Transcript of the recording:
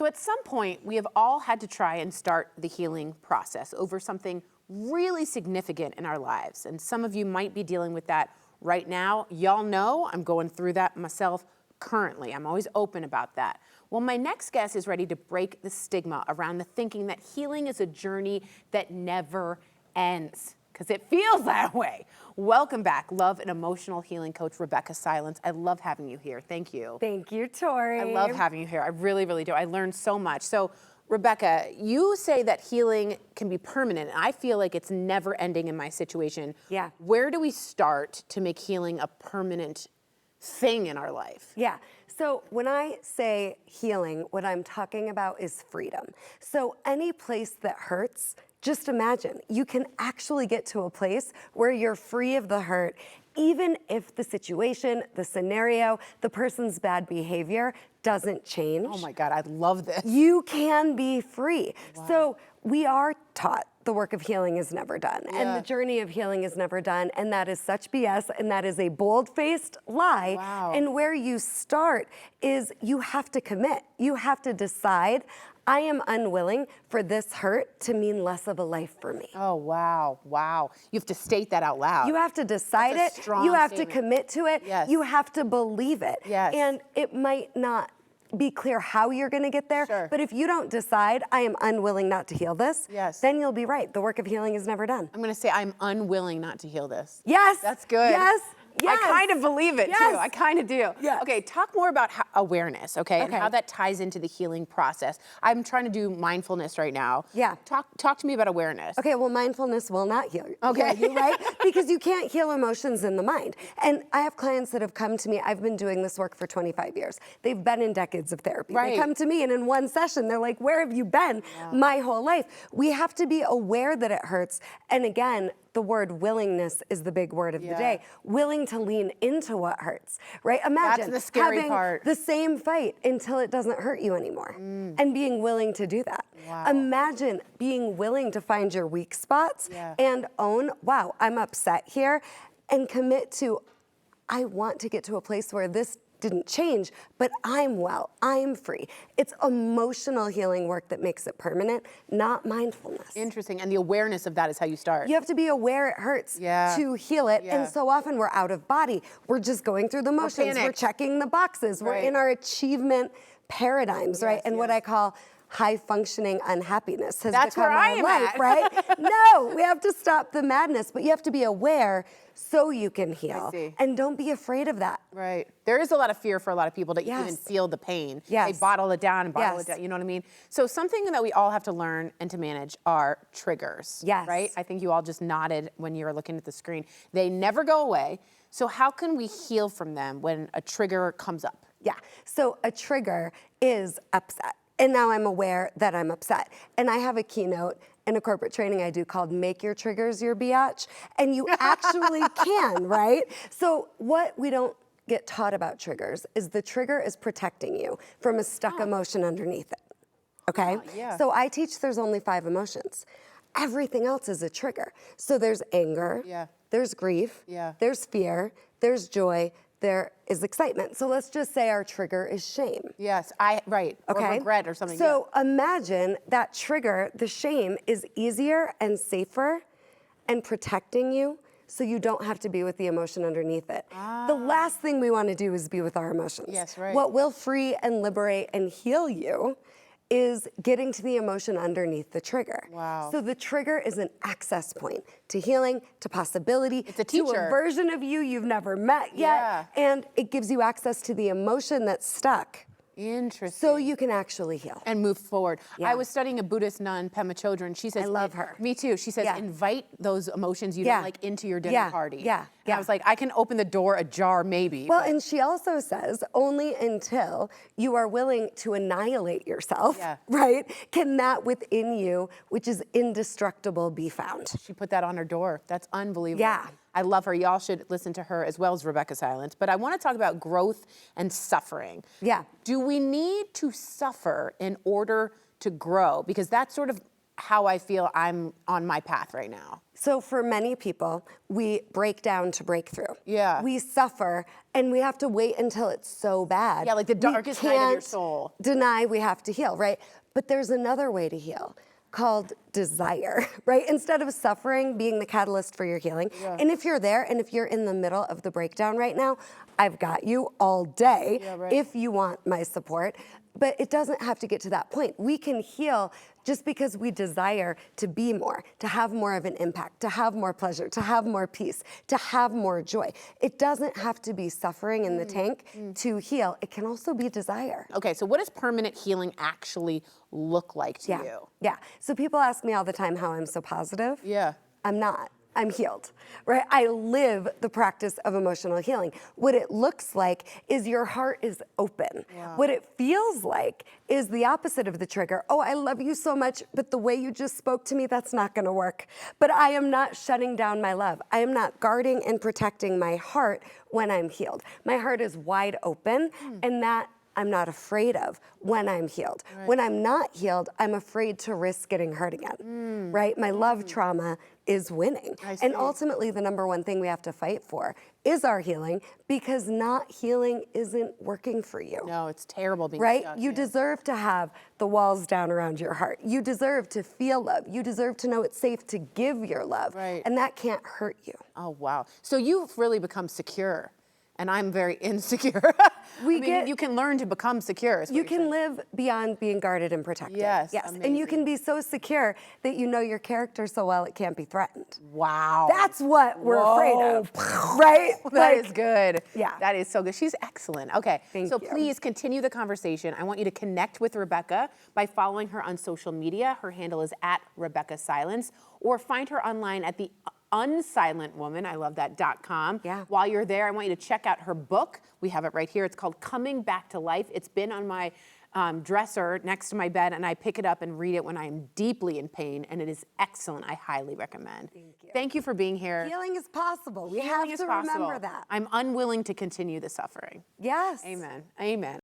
So at some point, we have all had to try and start the healing process over something really significant in our lives. And some of you might be dealing with that right now. Y'all know I'm going through that myself currently. I'm always open about that. Well, my next guest is ready to break the stigma around the thinking that healing is a journey that never ends, because it feels that way. Welcome back, love and emotional healing coach, Rebeccah Silence. I love having you here. Thank you. Thank you, Tori. I love having you here. I really, really do. I learned so much. So, Rebeccah, you say that healing can be permanent, and I feel like it's never ending in my situation. Yeah. Where do we start to make healing a permanent thing in our life? Yeah. So when I say healing, what I'm talking about is freedom. So any place that hurts, just imagine you can actually get to a place where you're free of the hurt, even if the situation, the scenario, the person's bad behavior doesn't change. Oh my God, I love this. You can be free. Wow. So we are taught the work of healing is never done, and the journey of healing is never done, and that is such BS, and that is a bold-faced lie. Wow. And where you start is you have to commit. You have to decide, I am unwilling for this hurt to mean less of a life for me. Oh, wow, wow. You have to state that out loud. You have to decide That's a it. strong You have statement. to commit to it. Yes. You have to believe it. Yes. And it might not be clear how you're going to get there, Sure. but if you don't decide, I am unwilling not to heal this, Yes. then you'll be right. The work of healing is never done. I'm going to say I'm unwilling not to heal this. Yes. That's good. Yes. Yes. I kind of believe it too. Yes. I kind of do. Yeah. Okay, talk more about awareness, okay, and Okay. how that ties into the healing process. I'm trying to do mindfulness right now. Yeah. Talk to me about awareness. Okay, well, mindfulness will not heal Okay. you, right? Because you can't heal emotions in the mind. And I have clients that have come to me, I've been doing this work for 25 years. They've been in decades of therapy. Right. They come to me and in one session, they're like, where have you been my whole life? We have to be aware that it hurts. And again, the word willingness is the big word of the day. Willing to lean into what hurts, right? Imagine That's the scary having part. the same fight until it doesn't hurt you anymore and being willing to do that. Wow. Imagine being willing to find your weak spots and own, wow, I'm upset here, and commit to, I want to get to a place where this didn't change, but I'm well, I'm free. It's emotional healing work that makes it permanent, not mindfulness. Interesting, and the awareness of that is how you start. You have to be aware it hurts to heal it, and so often we're out of body. We're just going through the motions, we're checking the boxes, we're in our achievement paradigms, right? And what I call high functioning unhappiness has become our life, right? No, we have to stop the madness, but you have to be aware so you can heal. And don't be afraid of that. Right. There is a lot of fear for a lot of people to even feel the pain. They bottle it down and bottle it down, you know what I mean? So something that we all have to learn and to manage are triggers, right? I think you all just nodded when you were looking at the screen. They never go away. So how can we heal from them when a trigger comes up? Yeah, so a trigger is upset. And now I'm aware that I'm upset. And I have a keynote in a corporate training I do called Make Your Triggers Your Biatch. And you actually can, right? So what we don't get taught about triggers is the trigger is protecting you from a stuck emotion underneath it, okay? So I teach there's only 5 emotions. Everything else is a trigger. So there's anger, there's grief, there's fear, there's joy, there is excitement. So let's just say our trigger is shame. Yes, or regret or something. So imagine that trigger, the shame, is easier and safer and protecting you so you don't have to be with the emotion underneath it. The last thing we want to do is be with our emotions. Yes, right. What will free and liberate and heal you is getting to the emotion underneath the trigger. Wow. So the trigger is an access point to healing, to possibility, it's a teacher. to a version of you you've never met yet, and it gives you access to the emotion that's stuck. Interesting. So you can actually heal. And move forward. I was studying a Buddhist nun, Pema Chodron. She says, I love her. Me too. She says, invite those emotions you don't like into your dinner party. And I was like, I can open the door ajar maybe. Well, and she also says, only until you are willing to annihilate yourself, right, can that within you, which is indestructible, be found. She put that on her door. That's unbelievable. Yeah. I love her. Y'all should listen to her as well as Rebeccah Silence. But I want to talk about growth and suffering. Yeah. Do we need to suffer in order to grow? Because that's sort of how I feel I'm on my path right now. So for many people, we break down to break through. Yeah. We suffer and we have to wait until it's so bad. Yeah, like the darkest night of your soul. Deny we have to heal, right? But there's another way to heal called desire, right? Instead of suffering being the catalyst for your healing. Yeah. And if you're there and if you're in the middle of the breakdown right now, I've got you all day if you want my support. But it doesn't have to get to that point. We can heal just because we desire to be more, to have more of an impact, to have more pleasure, to have more peace, to have more joy. It doesn't have to be suffering in the tank to heal. It can also be desire. Okay, so what does permanent healing actually look like to you? Yeah. So people ask me all the time how I'm so positive. Yeah. I'm not. I'm healed, right? I live the practice of emotional healing. What it looks like is your heart is open. Wow. What it feels like is the opposite of the trigger. Oh, I love you so much, but the way you just spoke to me, that's not gonna work. But I am not shutting down my love. I am not guarding and protecting my heart when I'm healed. My heart is wide open, and that I'm not afraid of when I'm healed. Right. When I'm not healed, I'm afraid to risk getting hurt again, right? My love trauma is winning. And ultimately, the number one thing we have to fight for is our healing, because not healing isn't working for you. No, it's terrible being right? stuck, You yeah. deserve to have the walls down around your heart. You deserve to feel love. You deserve to know it's safe to give your love. Right. And that can't hurt you. Oh, wow. So you've really become secure, and I'm very insecure. You can learn to become secure. You can live beyond being guarded and protected. Yes, And you can be so secure that you know your character so well it can't be threatened. Wow. That's what we're afraid of, right? That is good. Yeah. That is so good. She's excellent. Okay, Thank so you. please continue the conversation. I want you to connect with Rebeccah by following her on social media. Her handle is @RebeccahSilence, or find her online at the unsilentwoman, I love that, .com. Yeah. While you're there, I want you to check out her book. We have it right here. It's called Coming Back to Life. It's been on my dresser next to my bed, and I pick it up and read it when I am deeply in pain, and it is excellent. I highly recommend. Thank you. Thank you for being here. Healing is possible. We have Healing is to possible. remember that. I'm unwilling to continue the suffering. Yes. Amen. Amen.